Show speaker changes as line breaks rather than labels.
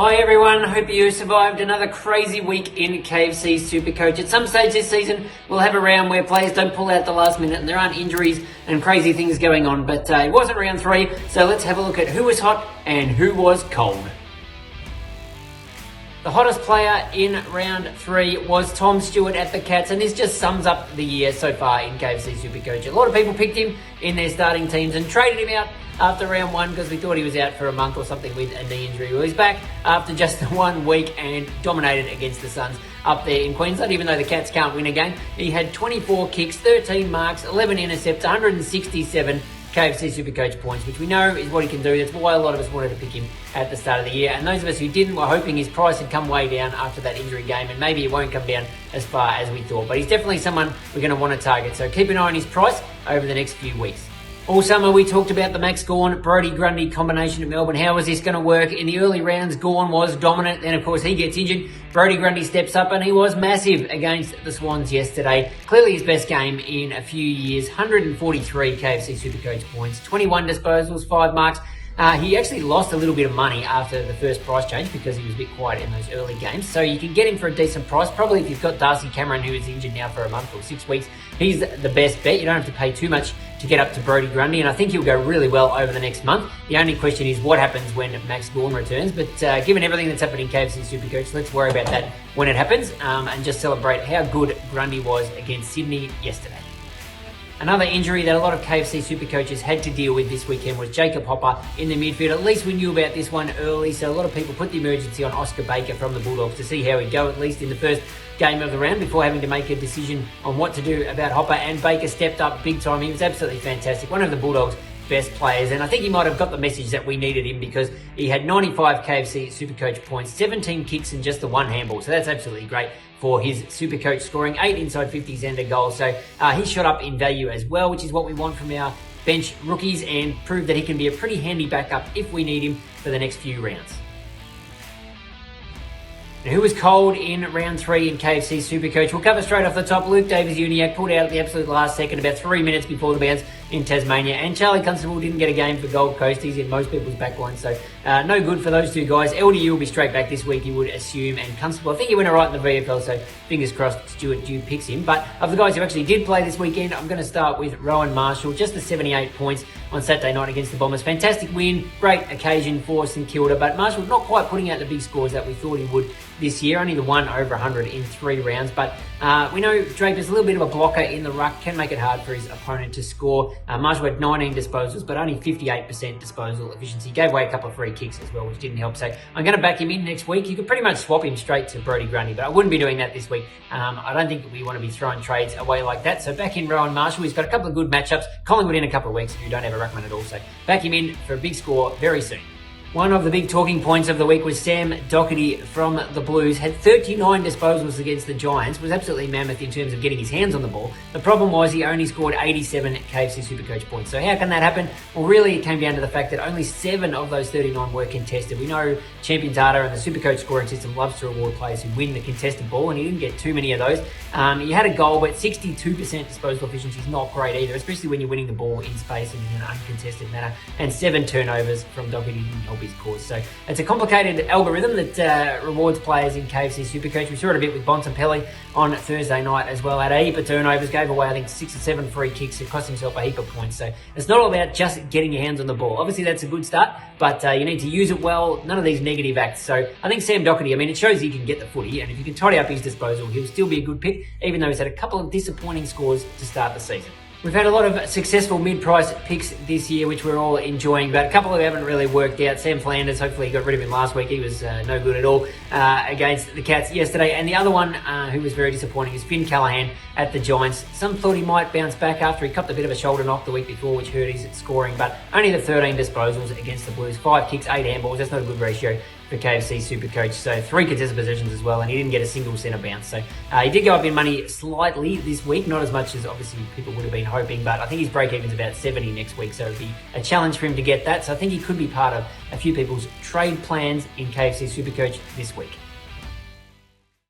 Hi everyone, hope you survived another crazy week in KFC SuperCoach. At some stage this season, we'll have a round where players don't pull out at the last minute and there aren't injuries and crazy things going on, but it wasn't round 3, so let's have a look at who was hot and who was cold. The hottest player in round 3 was Tom Stewart at the Cats, and this just sums up the year so far in KFC SuperCoach. A lot of people picked him in their starting teams and traded him out after round 1 because we thought he was out for a month or something with a knee injury. Well, he's back after just 1 week and dominated against the Suns up there in Queensland, even though the Cats can't win a game. He had 24 kicks, 13 marks, 11 intercepts, 167 KFC SuperCoach points, which we know is what he can do. That's why a lot of us wanted to pick him at the start of the year. And those of us who didn't were hoping his price had come way down after that injury game, and maybe it won't come down as far as we thought. But he's definitely someone we're going to want to target. So keep an eye on his price over the next few weeks. All summer we talked about the Max Gawn, Brody Grundy combination at Melbourne. How was this going to work? In the early rounds, Gawn was dominant. Then, of course, he gets injured. Brody Grundy steps up and he was massive against the Swans yesterday. Clearly his best game in a few years. 143 KFC SuperCoach points, 21 disposals, 5 marks. He actually lost a little bit of money after the first price change because he was a bit quiet in those early games. So you can get him for a decent price. Probably if you've got Darcy Cameron, who is injured now for a month or 6 weeks, he's the best bet. You don't have to pay too much to get up to Brody Grundy, and I think he'll go really well over the next month. The only question is what happens when Max Gawn returns, but given everything that's happened in KFC SuperCoach, let's worry about that when it happens and just celebrate how good Grundy was against Sydney yesterday. Another injury that a lot of KFC SuperCoaches had to deal with this weekend was Jacob Hopper in the midfield. At least we knew about this one early, so a lot of people put the emergency on Oscar Baker from the Bulldogs to see how he'd go, at least in the first game of the round, before having to make a decision on what to do about Hopper. And Baker stepped up big time. He was absolutely fantastic. One of the Bulldogs' best players, and I think he might have got the message that we needed him because he had 95 KFC SuperCoach points, 17 kicks and just the 1 handball, so that's absolutely great for his SuperCoach scoring, 8 inside 50s and a goal. So he shot up in value as well, which is what we want from our bench rookies, and proved that he can be a pretty handy backup if we need him for the next few rounds. Now, who was cold in round 3 in KFC SuperCoach? We'll cover straight off the top. Luke Davies-Uniacke pulled out at the absolute last second, about 3 minutes before the bounce in Tasmania. And Charlie Constable didn't get a game for Gold Coast. He's in most people's backline, so no good for those two guys. LDU will be straight back this week, you would assume. And Constable, I think he went all right in the VFL, so fingers crossed Stewart Dew picks him. But of the guys who actually did play this weekend, I'm going to start with Rowan Marshall. Just the 78 points on Saturday night against the Bombers. Fantastic win, great occasion for St Kilda, but Marshall not quite putting out the big scores that we thought he would this year. Only the one over 100 in 3 rounds, but we know Draper's a little bit of a blocker in the ruck, can make it hard for his opponent to score. Marshall had 19 disposals, but only 58% disposal efficiency. Gave away a couple of free kicks as well, which didn't help. So I'm going to back him in next week. You could pretty much swap him straight to Brody Grundy, but I wouldn't be doing that this week. I don't think we want to be throwing trades away like that. So back in Rowan Marshall. He's got a couple of good matchups. Collingwood in a couple of weeks if you don't have a ruckman at all. So back him in for a big score very soon. One of the big talking points of the week was Sam Doherty from the Blues. Had 39 disposals against the Giants. Was absolutely mammoth in terms of getting his hands on the ball. The problem was he only scored 87 KFC SuperCoach points. So how can that happen? Well, really it came down to the fact that only 7 of those 39 were contested. We know Champion Data and the SuperCoach scoring system loves to reward players who win the contested ball, and he didn't get too many of those. He had a goal, but 62% disposal efficiency is not great either, especially when you're winning the ball in space and in an uncontested manner. And 7 turnovers from Doherty didn't help his cause. So it's a complicated algorithm that rewards players in KFC SuperCoach. We saw it a bit with Bontempelli on Thursday night as well. Had a heap of turnovers, gave away I think 6 or 7 free kicks. It cost himself a heap of points. So it's not all about just getting your hands on the ball. Obviously that's a good start, but you need to use it well. None of these negative acts. So I think Sam Doherty, I mean, it shows he can get the footy, and if you can tidy up his disposal, he'll still be a good pick, even though he's had a couple of disappointing scores to start the season. We've had a lot of successful mid-price picks this year, which we're all enjoying, but a couple of them haven't really worked out. Sam Flanders, hopefully he got rid of him last week. He was no good at all against the Cats yesterday. And the other one who was very disappointing is Finn Callaghan at the Giants. Some thought he might bounce back after he copped a bit of a shoulder knock the week before, which hurt his scoring, but only the 13 disposals against the Blues. 5 kicks, 8 handballs. That's not a good ratio for KFC SuperCoach. So 3 contested possessions as well, and he didn't get a single centre bounce. So he did go up in money slightly this week, not as much as obviously people would have been hoping, but I think his break-even's about 70 next week, so it'd be a challenge for him to get that. So I think he could be part of a few people's trade plans in KFC SuperCoach this week.